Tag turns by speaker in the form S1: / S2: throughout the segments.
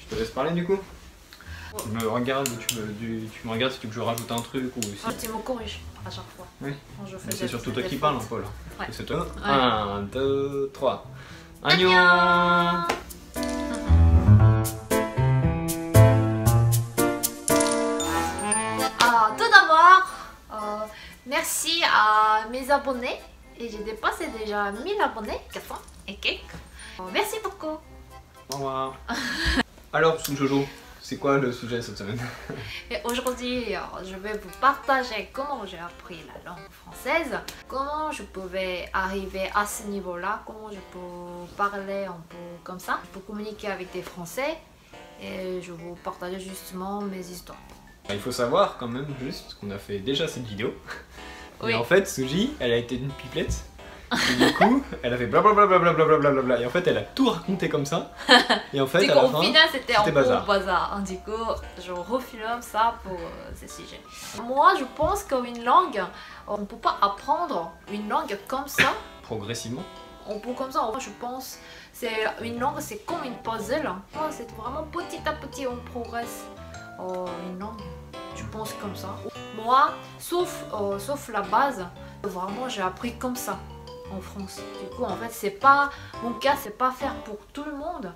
S1: Je te laisse parler du coup. Tu me regardes, tu me regardes si tu veux que je rajoute un truc ou si...
S2: Tu me corriges à chaque fois.
S1: Oui.
S2: Quand je fais
S1: C'est surtout toi qui parles un peu là.
S2: Ouais.
S1: C'est toi.
S2: Ouais.
S1: 1, 2, 3.
S2: Annyeong.
S1: Annyeong.
S2: Tout d'abord, merci à mes abonnés. Et j'ai dépassé déjà 1000 abonnés, 400 et quelques. Merci beaucoup.
S1: Au revoir. Alors, sous Jojo, c'est quoi le sujet cette semaine?
S2: Et aujourd'hui, je vais vous partager comment j'ai appris la langue française, comment je pouvais arriver à ce niveau-là, comment je peux parler un peu comme ça, je peux communiquer avec des Français et je vais vous partager justement mes histoires.
S1: Il faut savoir quand même juste qu'on a fait déjà cette vidéo.
S2: Oui.
S1: Et en fait, Suji, elle a été une pipelette. Et du coup, elle a fait blablabla. Et en fait, elle a tout raconté comme ça. Et en fait,
S2: Du
S1: à
S2: coup,
S1: la
S2: au
S1: fin,
S2: final, c'était un peu
S1: bazar.
S2: bazar. Du coup, je refilme ça pour ce sujet. Moi, je pense qu'une langue, on ne peut pas apprendre une langue comme ça.
S1: Progressivement.
S2: On peut comme ça, moi je pense, c'est une langue, c'est comme une puzzle. C'est vraiment petit à petit on progresse. Une langue, je pense comme ça. Moi, sauf la base, vraiment j'ai appris comme ça en France. Du coup, en fait, c'est pas mon cas, c'est pas faire pour tout le monde,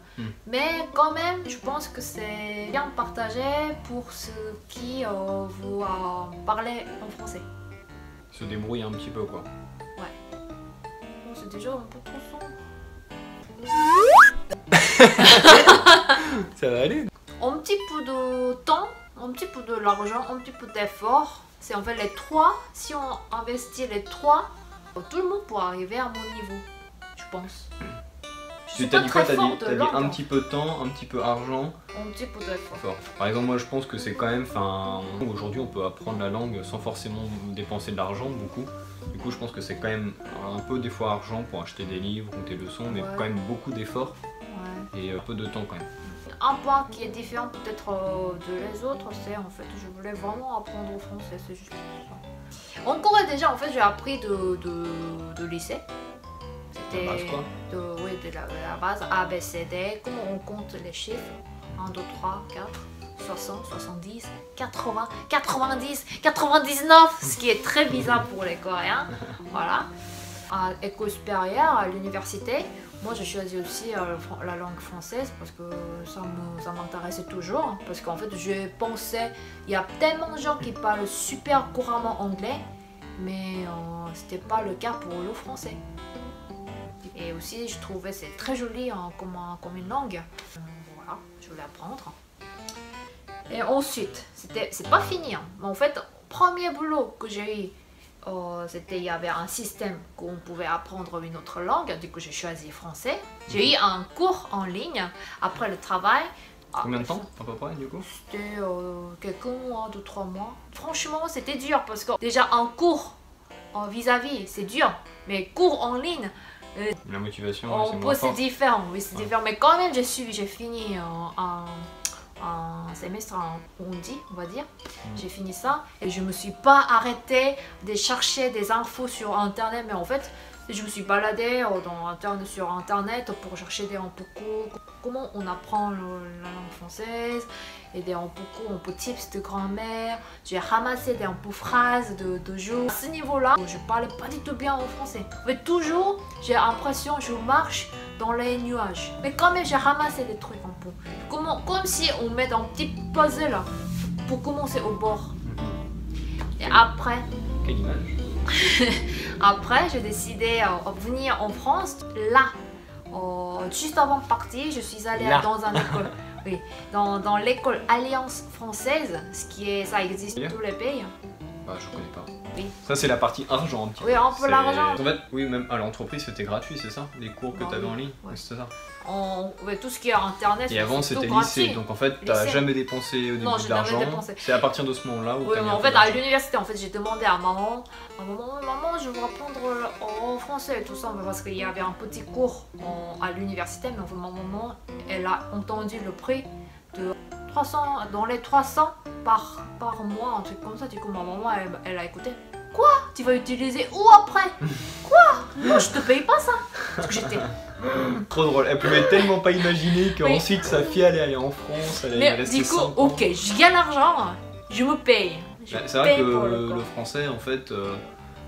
S2: mais quand même, je pense que c'est bien partagé pour ceux qui vous parlez en français.
S1: Se débrouille un petit peu quoi.
S2: Ouais. Bon, c'est déjà un peu trop sombre.
S1: Ça va aller.
S2: Un petit peu de temps, un petit peu de l'argent, un petit peu d'effort. C'est en fait les trois. Si on investit les trois, tout le monde pourra arriver à mon niveau, je pense.
S1: Tu t'as dit quoi? T'as dit un petit peu de temps, un petit peu argent.
S2: Un petit peu d'effort.
S1: Par exemple, moi je pense que c'est quand même, aujourd'hui on peut apprendre la langue sans forcément dépenser de l'argent beaucoup. Du coup je pense que c'est quand même un peu des fois argent pour acheter des livres ou tes leçons, mais quand même beaucoup d'efforts et un peu de temps quand même.
S2: Un point qui est différent peut-être de les autres, c'est en fait je voulais vraiment apprendre au français, c'est juste ça. En Corée déjà en fait j'ai appris de lycée. C'était de la base A, B, C, D, comment on compte les chiffres, 1, 2, 3, 4, 60, 70, 80, 90, 99, ce qui est très bizarre pour les Coréens, voilà. À l'école supérieure, à l'université, moi j'ai choisi aussi la langue française parce que ça m'intéressait toujours, parce qu'en fait je pensais, il y a tellement de gens qui parlent super couramment anglais, mais c'était pas le cas pour le français. Et aussi, je trouvais c'est très joli comme une langue. Voilà, je voulais apprendre. Et ensuite, c'est pas fini. Hein. En fait, premier boulot que j'ai eu, il y avait un système qu'on pouvait apprendre une autre langue. Du coup, j'ai choisi français. J'ai eu un cours en ligne après le travail.
S1: Combien de temps à peu près du coup?
S2: C'était quelques mois, 2-3 mois. Franchement, c'était dur parce que déjà un cours vis-à-vis, c'est dur. Mais cours en ligne,
S1: la motivation,
S2: c'est différent, oui c'est différent, mais quand même j'ai fini un semestre, on va dire, j'ai fini ça et je me suis pas arrêtée de chercher des infos sur internet, mais en fait je me suis baladée sur internet pour chercher des cours, comment on apprend la langue française et des un peu tips de grand-mère. J'ai ramassé des phrases de jour. À ce niveau-là, je parlais pas du tout bien en français. Mais toujours, j'ai l'impression que je marche dans les nuages. Mais quand même, j'ai ramassé des trucs un peu. Comme si on met un petit puzzle là, pour commencer au bord. Et après...
S1: Quelle image.
S2: Après, j'ai décidé de venir en France. Là, juste avant de partir, je suis allée dans une école. Oui, dans l'école Alliance française, ça existe dans tous les pays.
S1: Bah, je connais pas.
S2: Oui.
S1: Ça, c'est la partie argent un petit peu.
S2: Oui, un peu l'argent.
S1: En fait, oui, même à l'entreprise, c'était gratuit, c'est ça? Les cours que tu avais en ligne, c'était ça?
S2: Tout ce qui est internet,
S1: et avant, c'était lycée, donc en fait, t'as jamais dépensé au début de l'argent. C'est à partir de ce moment-là où
S2: mais en fait, à l'université, j'ai demandé à maman, je veux apprendre en français et tout ça, parce qu'il y avait un petit cours à l'université, mais en fait, ma maman, elle a entendu le prix de 300, dans les 300 par mois, un truc comme ça. Du coup, ma maman, elle a écouté. Quoi? Tu vas utiliser où après? Quoi? Non, je te paye pas ça. Parce que j'étais...
S1: Trop drôle, elle pouvait tellement pas imaginer qu'ensuite sa fille allait aller en France, elle allait
S2: Mais
S1: rester
S2: du coup,
S1: 5 ans.
S2: ok, je gagne l'argent, je me paye. Je
S1: C'est vrai
S2: paye
S1: que
S2: pour
S1: le
S2: corps.
S1: français, en fait,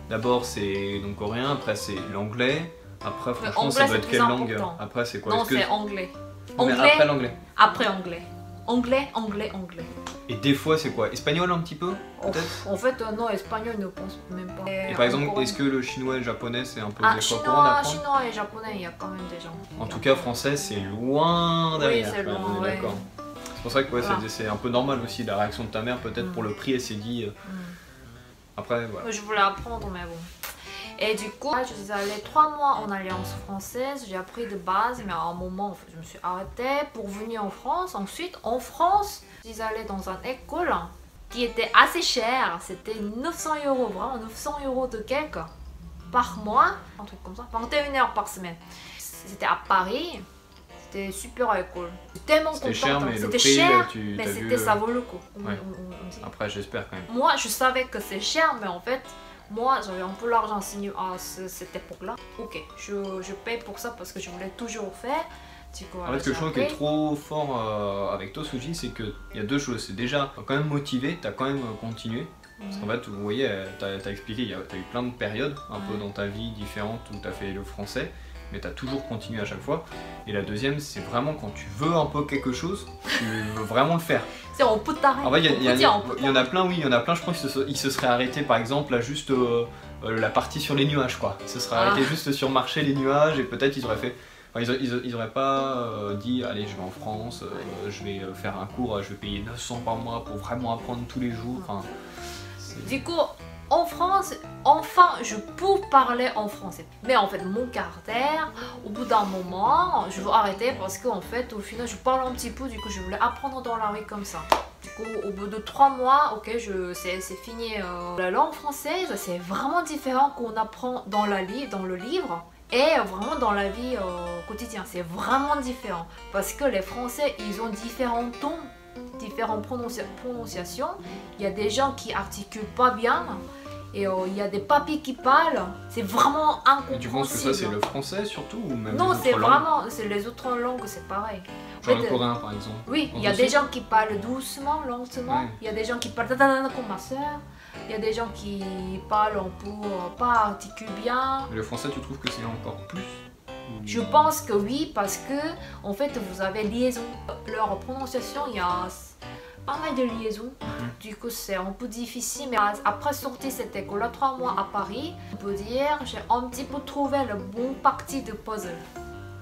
S1: d'abord c'est donc coréen, après c'est l'anglais, après franchement
S2: anglais,
S1: ça doit
S2: c'est
S1: être
S2: plus
S1: quelle langue?
S2: important.
S1: Après c'est quoi?
S2: Non,
S1: Est-ce que-
S2: c'est anglais.
S1: Mais
S2: Anglais,
S1: après l'anglais.
S2: après anglais. Anglais, anglais, anglais.
S1: Et des fois c'est quoi? Espagnol un petit peu?
S2: Oh,
S1: Peut-être?
S2: en fait, non, espagnol ne pense même pas.
S1: Et par exemple, est-ce que le chinois et le japonais c'est un peu
S2: Ah,
S1: des fois courant
S2: chinois,
S1: d'apprendre?
S2: chinois et japonais, il y a quand même des gens.
S1: En tout cas, français c'est loin derrière.
S2: Oui, c'est
S1: quand même,
S2: loin,
S1: on est
S2: ouais.
S1: d'accord. C'est pour ça que ouais,
S2: Voilà.
S1: c'est un peu normal aussi la réaction de ta mère, peut-être pour le prix, elle s'est dit. Après, voilà.
S2: Je voulais apprendre, mais bon. Et du coup, je suis allée 3 mois en alliance française, j'ai appris de base, mais à un moment, en fait, je me suis arrêtée pour venir en France. Ensuite, en France, je suis allée dans une école qui était assez chère, c'était 900 €, vraiment 900 € de quelques par mois, un truc comme ça, 21 heures par semaine. C'était à Paris, c'était super école. J'étais tellement
S1: C'était
S2: contente,
S1: cher, mais le
S2: c'était
S1: prix,
S2: cher,
S1: tu
S2: mais
S1: t'as
S2: c'était
S1: vu.
S2: ça vaut le coup.
S1: Ouais.
S2: On dit.
S1: Après, j'espère quand même.
S2: Moi, je savais que c'est cher, mais en fait, moi, j'avais un peu l'argent signé à cette époque-là. Ok, je paye pour ça parce que je voulais toujours faire. Du coup,
S1: En
S2: voilà,
S1: fait, ce que je
S2: j'ai
S1: trouve qui est
S2: appris.
S1: trop fort avec toi, Suji, c'est qu'il y a deux choses. C'est déjà, t'as quand même motivé, t'as quand même continué. Parce qu'en fait, vous voyez, t'as expliqué, t'as eu plein de périodes un peu dans ta vie différentes où t'as fait le français, mais t'as toujours continué à chaque fois. Et la deuxième, c'est vraiment quand tu veux un peu quelque chose, tu veux vraiment le faire.
S2: C'est on peut t'arrêter.
S1: En fait, il y en a
S2: t'arrêter.
S1: plein, oui, il y en a plein, je pense qu'ils se seraient arrêtés par exemple à juste la partie sur les nuages, quoi. Ils se seraient arrêtés juste sur marcher les nuages et peut-être ils auraient fait. Enfin, ils auraient pas dit allez je vais en France, je vais faire un cours, je vais payer 900 par mois pour vraiment apprendre tous les jours. Enfin,
S2: Du coup, en France, enfin, je peux parler en français. Mais en fait, mon caractère, au bout d'un moment, je veux arrêter parce qu'en fait, au final, je parle un petit peu. Du coup, je voulais apprendre dans la rue comme ça. Du coup, au bout de 3 mois, ok, c'est fini. La langue française, c'est vraiment différent qu'on apprend dans le livre. Et vraiment dans la vie quotidienne, c'est vraiment différent. Parce que les Français, ils ont différents tons, différentes prononciations. Il y a des gens qui articulent pas bien. Et il y a des papis qui parlent. C'est vraiment incompréhensible.
S1: et tu penses que ça c'est le français surtout ou même
S2: Non,
S1: les
S2: c'est
S1: autres langues?
S2: vraiment, c'est les autres langues, c'est pareil.
S1: Genre
S2: En
S1: le
S2: fait,
S1: coréen par exemple.
S2: oui, il y a
S1: aussi.
S2: des gens qui parlent doucement, lentement.
S1: Ouais.
S2: Il y a des gens qui parlent ta comme ma soeur. Il y a des gens qui parlent un peu, pas articulent bien.
S1: Mais le français, tu trouves que c'est encore plus?
S2: Je pense que oui, parce que en fait, vous avez liaison. Leur prononciation, il y a pas mal de liaisons. Du coup, c'est un peu difficile. Mais après sortir cette école-là, 3 mois à Paris, on peut dire j'ai un petit peu trouvé le bon parti de puzzle.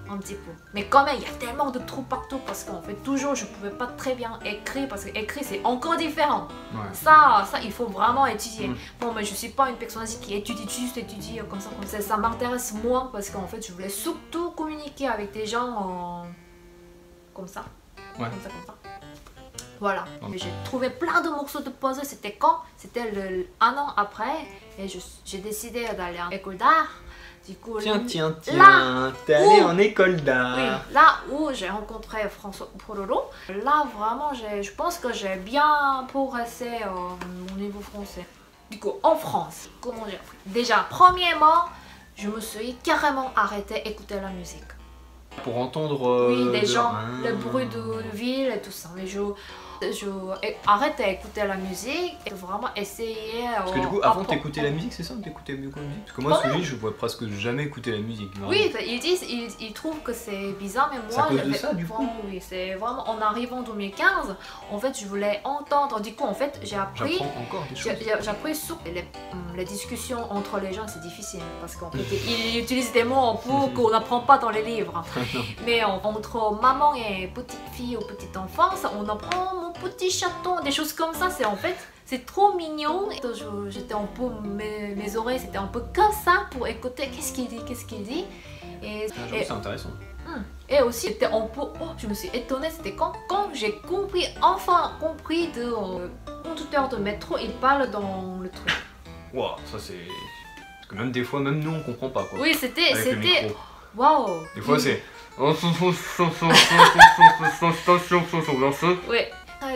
S2: Un petit peu. Mais quand même, il y a tellement de trous partout parce qu'en fait, toujours, je pouvais pas très bien écrire parce que écrire, c'est encore différent.
S1: Ouais.
S2: Ça, il faut vraiment étudier.
S1: Mm.
S2: Bon, mais je suis pas une personne qui étudie juste étudier comme ça. Ça m'intéresse moins parce qu'en fait, je voulais surtout communiquer avec des gens comme ça.
S1: Ouais.
S2: Comme ça. Voilà.
S1: Ok.
S2: Et j'ai trouvé plein de morceaux de puzzle. C'était quand? C'était un an après. Et j'ai décidé d'aller en école d'art. Du coup,
S1: Tiens,
S2: là
S1: t'es allé en école d'art.
S2: oui, là où j'ai rencontré François Pololo, là vraiment je pense que j'ai bien progressé mon niveau français. Du coup, en France, comment j'ai appris? Déjà, premièrement, je me suis carrément arrêté d'écouter la musique.
S1: Pour entendre
S2: Oui, des gens,
S1: Ah.
S2: le bruit de ville et tout ça. Mais je arrête d'écouter la musique et vraiment essayer.
S1: Parce que du coup, avant t'écoutais la musique, c'est ça? T'écoutais beaucoup la musique? Parce que moi,
S2: Quand
S1: celui je vois presque jamais écouter la musique. vraiment.
S2: Oui, ils trouvent que c'est bizarre, mais moi,
S1: C'est à cause de
S2: j'avais-
S1: ça, du coup?
S2: Oui, c'est vraiment en arrivant en 2015, en fait, je voulais entendre. Du coup, en fait, j'ai appris.
S1: J'apprends encore des choses.
S2: J'ai appris sur les discussions entre les gens, c'est difficile parce qu'en fait, ils utilisent des mots un peu qu'on n'apprend pas dans les livres. Mais entre maman et petite fille ou petite enfance, on apprend mon petit chaton, des choses comme ça. C'est en fait, c'est trop mignon. J'étais un peu, mes oreilles, c'était un peu comme ça pour écouter qu'est-ce qu'il dit. Et,
S1: J'avoue, c'est intéressant.
S2: et aussi, c'était un peu, je me suis étonnée, c'était quand j'ai compris, enfin compris de conducteur de métro, il parle dans le truc.
S1: Waouh, ça c'est. Parce que même des fois, même nous on comprend pas quoi.
S2: Oui,
S1: Avec le
S2: c'était,
S1: micro.
S2: waouh.
S1: Des fois c'est.
S2: Oui,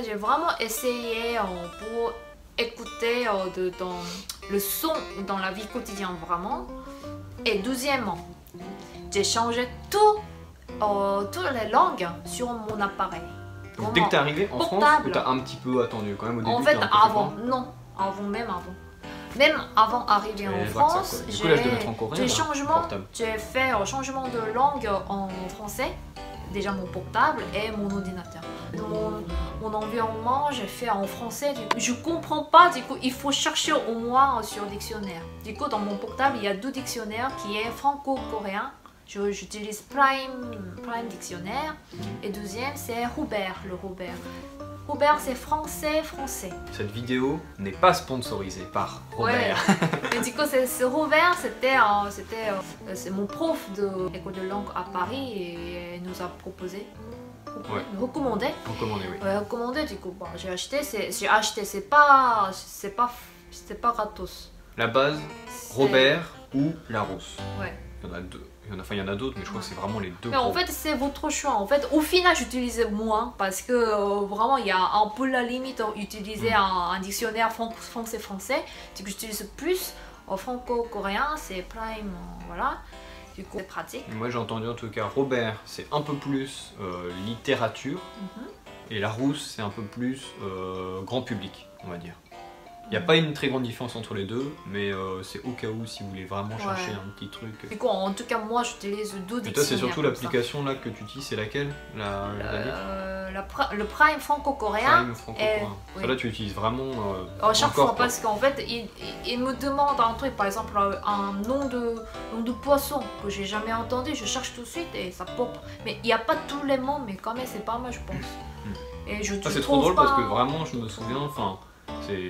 S2: j'ai vraiment essayé pour écouter le son dans la vie quotidienne vraiment. Et deuxièmement, j'ai changé toutes les langues sur mon appareil.
S1: Donc dès que t'es arrivé en France, ou t'as un petit peu attendu quand même au début?
S2: En fait, avant, non, même avant. Même avant d'arriver en France, j'ai fait un changement de langue en français. Déjà mon portable et mon ordinateur. Mon environnement, j'ai fait en français. Du coup, je comprends pas, du coup, il faut chercher au moins sur le dictionnaire. Du coup, dans mon portable, il y a 2 dictionnaires qui est franco-coréen. J'utilise Prime Dictionnaire. Et deuxième, c'est Robert, le Robert. Robert, c'est français.
S1: Cette vidéo n'est pas sponsorisée par Robert.
S2: Ouais. Et du coup, ce Robert, c'est mon prof de l'école de langue à Paris et il nous a proposé, recommandé, oui. Recommandé, du coup, bon, j'ai acheté, c'est pas gratos.
S1: La base, Robert ou Larousse.
S2: Ouais.
S1: Il y en a 2. Il y en a d'autres, mais je crois que c'est vraiment les 2.
S2: Mais en fait, c'est votre choix. En fait, au final, j'utilise moins parce que vraiment, il y a un peu la limite d'utiliser un dictionnaire français. Du coup, j'utilise plus franco-coréen, c'est Prime, voilà. Du coup, c'est pratique.
S1: Moi, j'ai entendu en tout cas Robert, c'est un peu plus littérature, et Larousse, c'est un peu plus grand public, on va dire. Il n'y a pas une très grande différence entre les deux, mais c'est au cas où si vous voulez vraiment chercher un petit truc.
S2: Du coup, en tout cas, moi j'utilise 2 dictionnaires.
S1: Et toi, c'est surtout l'application là que tu utilises, c'est laquelle?
S2: Le Prime franco-coréen.
S1: Prime franco-coréen. Oui. Là, tu utilises vraiment.
S2: À chaque fois, parce qu'en fait, il me demande un truc, par exemple, un nom de poisson que j'ai jamais entendu, je cherche tout de suite et ça pop. Mais il n'y a pas tous les mots, mais quand même, c'est pas mal, je pense. Et
S1: c'est trop drôle parce que vraiment, je me souviens, enfin.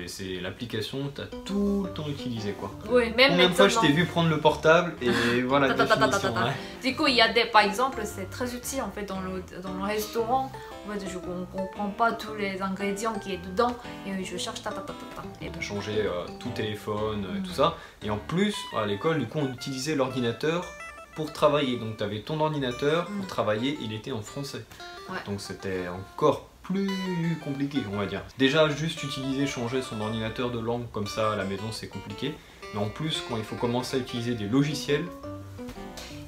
S1: C'est l'application, t'as tout le temps utilisé quoi.
S2: Oui, même
S1: combien de fois je t'ai vu prendre le portable et voilà la définition.
S2: Du coup, il y a par exemple, c'est très utile en fait dans le restaurant. En fait, je comprends pas tous les ingrédients qui est dedans et je cherche
S1: Et t'as changé tout téléphone et tout ça. Et en plus, à l'école, du coup, on utilisait l'ordinateur pour travailler. Donc t'avais ton ordinateur pour travailler, il était en français.
S2: Ouais.
S1: Donc c'était encore plus compliqué, on va dire. Déjà, juste changer son ordinateur de langue comme ça à la maison, c'est compliqué. Mais en plus, quand il faut commencer à utiliser des logiciels.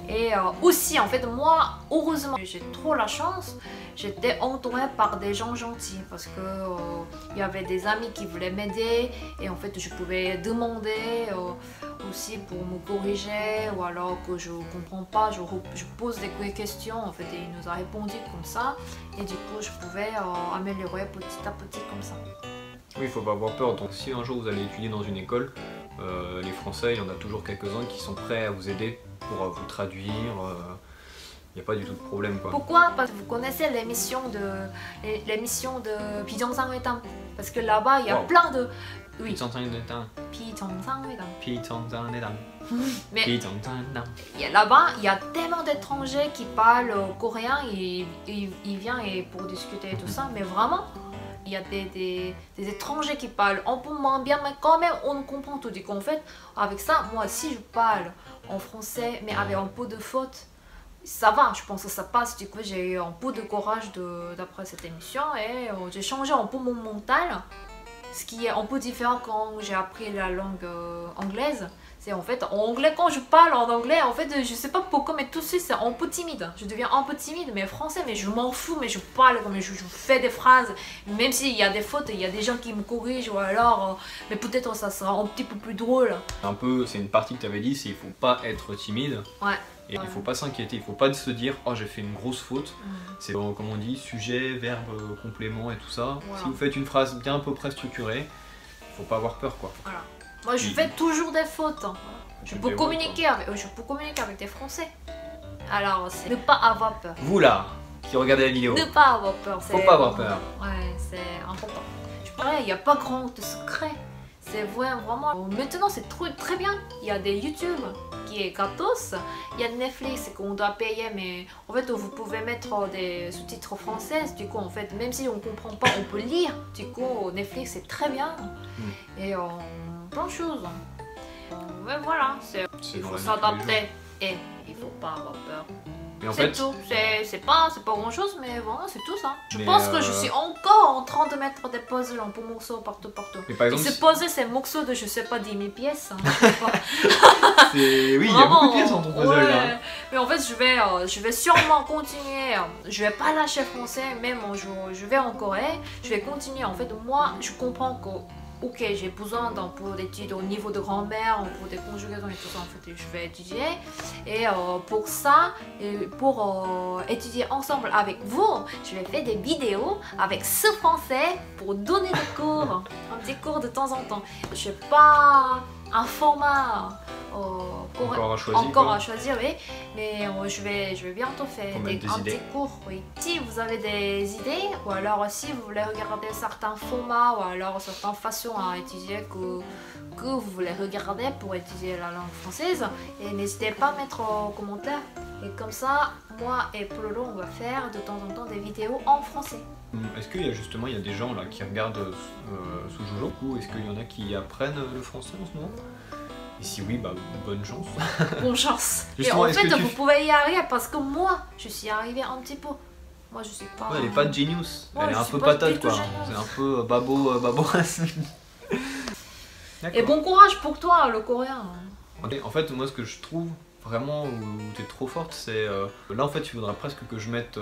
S2: Et aussi, en fait, moi, heureusement, j'ai trop la chance, j'étais entourée par des gens gentils parce que il y avait des amis qui voulaient m'aider et en fait, je pouvais demander aussi pour me corriger ou alors que je comprends pas, je pose des questions en fait et il nous a répondu comme ça et du coup, je pouvais améliorer petit à petit comme ça.
S1: Oui, il faut pas avoir peur. Donc, si un jour vous allez étudier dans une école, les Français, il y en a toujours quelques-uns qui sont prêts à vous aider pour vous traduire. Il n'y a pas du tout de problème quoi.
S2: Pourquoi? Parce que vous connaissez l'émission de 비정상회담. Parce que là-bas, il y a plein de... Oui. Mais là-bas, il y a tellement d'étrangers qui parlent coréen et ils viennent pour discuter et tout ça, mais vraiment, il y a des étrangers qui parlent un peu moins bien, mais quand même, on comprend tout. Du coup, en fait, avec ça, moi, si je parle en français, mais avec un peu de faute, ça va, je pense que ça passe. Du coup, j'ai eu un peu de courage d'après cette émission et j'ai changé un peu mon mental. Ce qui est un peu différent quand j'ai appris la langue anglaise, c'est en fait en anglais, quand je parle en anglais, en fait je sais pas pourquoi, mais tout de suite c'est un peu timide. Je deviens un peu timide, mais français, mais je m'en fous, mais je parle, mais je fais des phrases, même s'il y a des fautes, il y a des gens qui me corrigent ou alors, mais peut-être ça sera un petit peu plus drôle.
S1: C'est une partie que tu avais dit, c'est il faut pas être timide.
S2: Ouais.
S1: Et il faut pas s'inquiéter, il faut pas se dire oh j'ai fait une grosse faute. C'est comme on dit, sujet, verbe, complément et tout ça. Voilà. Si vous faites une phrase bien à peu près structurée, il faut pas avoir peur quoi.
S2: Voilà. Moi je fais toujours des fautes. Voilà. Je peux communiquer avec des Français. Alors c'est ne pas avoir peur.
S1: Vous là, qui regardez la vidéo.
S2: Ne pas avoir peur.
S1: Faut pas avoir peur.
S2: Ouais, c'est important. Il n'y a pas grand de secret. C'est vraiment... Maintenant c'est très bien. Il y a des YouTube qui est gratos. Il y a Netflix qu'on doit payer, mais en fait vous pouvez mettre des sous-titres français. Du coup en fait même si on comprend pas, on peut lire. Du coup Netflix c'est très bien. Et plein de choses. Mais voilà, il faut s'adapter et il faut pas avoir peur.
S1: Mais en
S2: C'est
S1: fait,
S2: tout, c'est pas grand chose, mais vraiment c'est tout ça. Je
S1: Mais,
S2: pense que je suis encore en train de mettre des puzzles en morceaux partout.
S1: mais par
S2: Et
S1: exemple,
S2: ce puzzle, c'est un morceau de je sais pas 10 000 pièces. Hein, je sais pas.
S1: oui, il y a beaucoup de pièces dans ton puzzle
S2: ouais.
S1: là.
S2: Mais en fait, je vais sûrement continuer. Je vais pas lâcher français, même je vais en Corée. Je vais continuer. En fait, moi, je comprends que ok, j'ai besoin d'un peu d'études au niveau de grammaire, pour des conjugaisons et tout ça, en fait, je vais étudier. Et pour ça, et pour étudier ensemble avec vous, je vais faire des vidéos avec ce français pour donner des cours, un petit cours de temps en temps. Je n'ai pas un format
S1: encore à choisir,
S2: oui, mais je vais bientôt faire un petit cours. Oui. Si vous avez des idées, ou alors si vous voulez regarder certains formats, ou alors certaines façons à étudier que vous voulez regarder pour étudier la langue française, et n'hésitez pas à mettre en commentaire. Et comme ça, moi et Pololo, on va faire de temps en temps des vidéos en français.
S1: Est-ce qu'il y a justement des gens là qui regardent sous Jojo, ou est-ce qu'il y en a qui apprennent le français en ce moment? Et si oui, bah bonne chance.
S2: Bonne chance.
S1: Justement,
S2: et en fait, vous pouvez y arriver parce que moi, je suis arrivée un petit peu. Moi, je suis pas.
S1: Ouais, elle est pas genius.
S2: Ouais,
S1: elle est un peu patate quoi. C'est un peu babo.
S2: Et bon courage pour toi, le coréen.
S1: En fait, moi, ce que je trouve vraiment où t'es trop forte, c'est là en fait, il faudra presque que je mette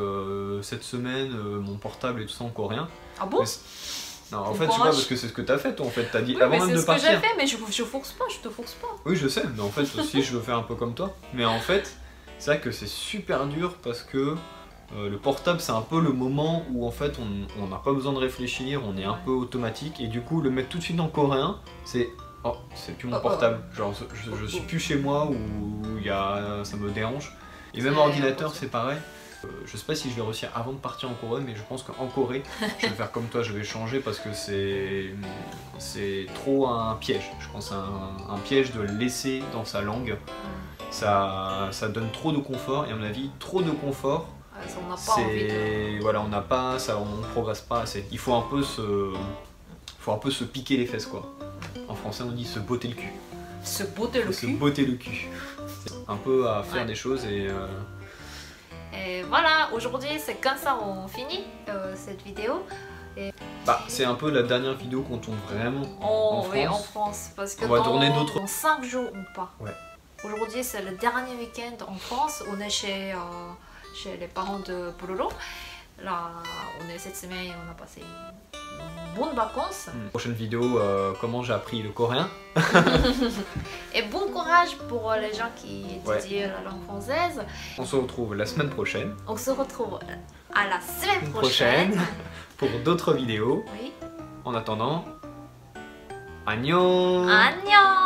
S1: cette semaine mon portable et tout ça en coréen.
S2: Ah bon?
S1: Non, en fait, je sais pas, parce que c'est ce que t'as fait, toi, en fait, t'as dit avant même de partir.
S2: C'est ce que j'ai fait, mais je force pas, je te force pas.
S1: Oui, je sais, mais en fait, aussi, je veux faire un peu comme toi. Mais en fait, c'est vrai que c'est super dur parce que le portable, c'est un peu le moment où, en fait, on n'a pas besoin de réfléchir, on est un peu automatique, et du coup, le mettre tout de suite en coréen, c'est... Oh, c'est plus mon portable. Genre, je suis plus chez moi où ça me dérange. Et même ordinateur, c'est pareil. Je sais pas si je vais réussir avant de partir en Corée, mais je pense qu'en Corée, je vais faire comme toi, je vais changer parce que c'est trop un piège. Je pense un piège de laisser dans sa langue. Ça donne trop de confort, et à mon avis, trop de confort, c'est... Voilà, on n'a pas, on progresse pas assez. Il faut un peu se piquer les fesses, quoi. En français, on dit se botter le cul.
S2: Se botter le cul.
S1: Se botter le cul. Un peu à faire des choses et...
S2: Et voilà, aujourd'hui c'est comme ça on finit cette vidéo. Et...
S1: Bah, c'est un peu la dernière vidéo qu'on tourne vraiment en France.
S2: Oui, en France, parce que
S1: on va tourner d'autres.
S2: Dans 5 jours on part.
S1: Ouais.
S2: Aujourd'hui c'est le dernier week-end en France, on est chez les parents de Pololo. Là, on est cette semaine, on a passé une bonne vacances.
S1: Prochaine vidéo, comment j'ai appris le coréen.
S2: Et bon courage pour les gens qui étudient la langue française.
S1: On se retrouve la semaine prochaine.
S2: On se retrouve à la semaine prochaine.
S1: Pour d'autres vidéos.
S2: Oui.
S1: En attendant, annyeong.
S2: Annyeong.